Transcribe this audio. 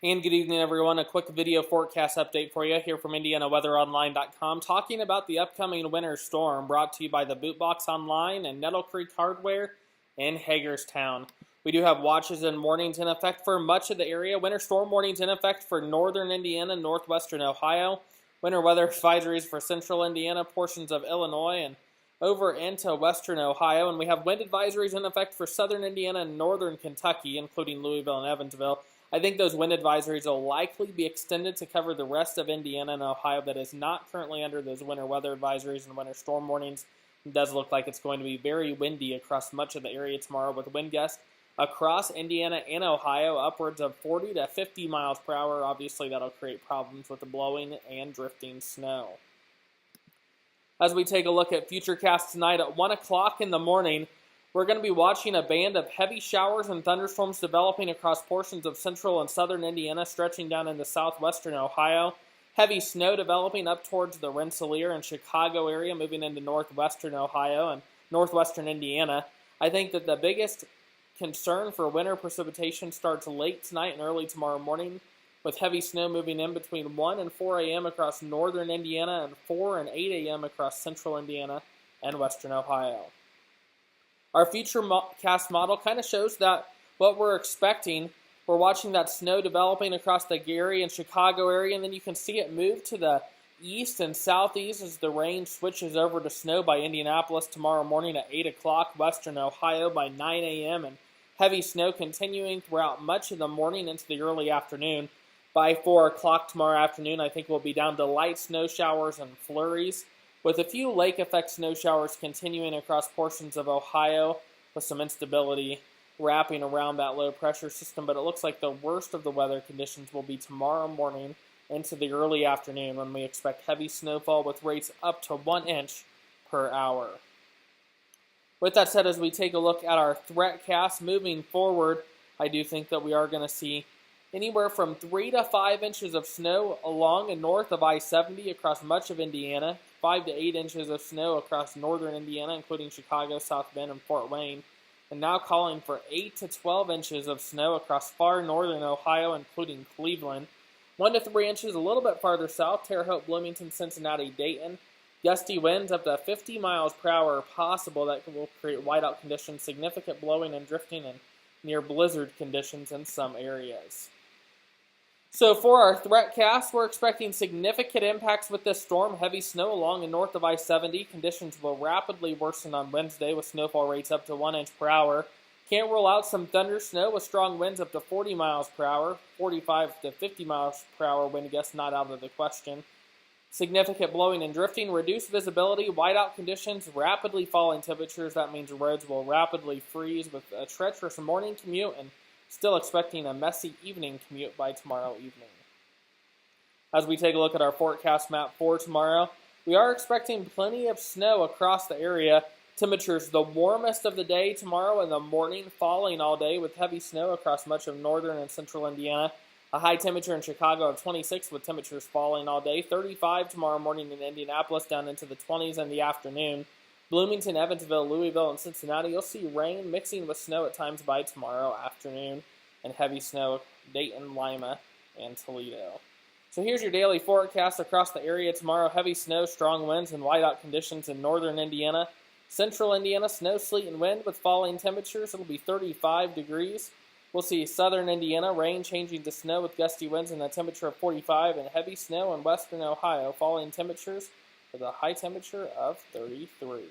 And good evening, everyone. A quick video forecast update for you here from IndianaWeatherOnline.com, talking about the upcoming winter storm brought to you by the Boot Box Online and Nettle Creek Hardware in Hagerstown. We do have watches and warnings in effect for much of the area. Winter storm warnings in effect for northern Indiana, northwestern Ohio. Winter weather advisories for central Indiana, portions of Illinois, and over into western Ohio. And we have wind advisories in effect for southern Indiana and northern Kentucky, including Louisville and Evansville. I think those wind advisories will likely be extended to cover the rest of Indiana and Ohio that is not currently under those winter weather advisories and winter storm warnings. It does look like it's going to be very windy across much of the area tomorrow, with wind gusts across Indiana and Ohio upwards of 40 to 50 miles per hour. Obviously, that'll create problems with the blowing and drifting snow. As we take a look at Futurecast tonight at 1 o'clock in the morning, we're going to be watching a band of heavy showers and thunderstorms developing across portions of central and southern Indiana, stretching down into southwestern Ohio. Heavy snow developing up towards the Rensselaer and Chicago area, moving into northwestern Ohio and northwestern Indiana. I think that the biggest concern for winter precipitation starts late tonight and early tomorrow morning, with heavy snow moving in between 1 and 4 a.m. across northern Indiana and 4 and 8 a.m. across central Indiana and western Ohio. Our Futurecast model kind of shows that what we're expecting. We're watching that snow developing across the Gary and Chicago area, and then you can see it move to the east and southeast as the rain switches over to snow by Indianapolis tomorrow morning at 8 o'clock, western Ohio by 9 a.m., and heavy snow continuing throughout much of the morning into the early afternoon. By 4 o'clock tomorrow afternoon, I think we'll be down to light snow showers and flurries, with a few lake-effect snow showers continuing across portions of Ohio with some instability wrapping around that low-pressure system. But it looks like the worst of the weather conditions will be tomorrow morning into the early afternoon, when we expect heavy snowfall with rates up to 1 inch per hour. With that said, as we take a look at our threatcast moving forward, I do think that we are going to see anywhere from 3 to 5 inches of snow along and north of I-70 across much of Indiana, 5 to 8 inches of snow across northern Indiana, including Chicago, South Bend, and Fort Wayne, and now calling for 8 to 12 inches of snow across far northern Ohio, including Cleveland, 1 to 3 inches a little bit farther south, Terre Haute, Bloomington, Cincinnati, Dayton. Gusty winds up to 50 miles per hour are possible that will create whiteout conditions, significant blowing and drifting, and near blizzard conditions in some areas. So for our threatcast, we're expecting significant impacts with this storm. Heavy snow along and north of I-70. Conditions will rapidly worsen on Wednesday with snowfall rates up to 1 inch per hour. Can't rule out some thunder snow with strong winds up to 40 miles per hour. 45 to 50 miles per hour wind gusts not out of the question. Significant blowing and drifting, reduced visibility, whiteout conditions, rapidly falling temperatures. That means roads will rapidly freeze with a treacherous morning commute, and still expecting a messy evening commute by tomorrow evening. As we take a look at our forecast map for tomorrow, we are expecting plenty of snow across the area. Temperatures the warmest of the day tomorrow in the morning, falling all day with heavy snow across much of northern and central Indiana. A high temperature in Chicago of 26 with temperatures falling all day. 35 tomorrow morning in Indianapolis, down into the 20s in the afternoon. Bloomington, Evansville, Louisville, and Cincinnati, you'll see rain mixing with snow at times by tomorrow afternoon, and heavy snow Dayton, Lima, and Toledo. So here's your daily forecast across the area tomorrow. Heavy snow, strong winds, and whiteout conditions in northern Indiana. Central Indiana, snow, sleet, and wind with falling temperatures. It'll be 35 degrees. We'll see southern Indiana, rain changing to snow with gusty winds and a temperature of 45, and heavy snow in western Ohio, falling temperatures with a high temperature of 33.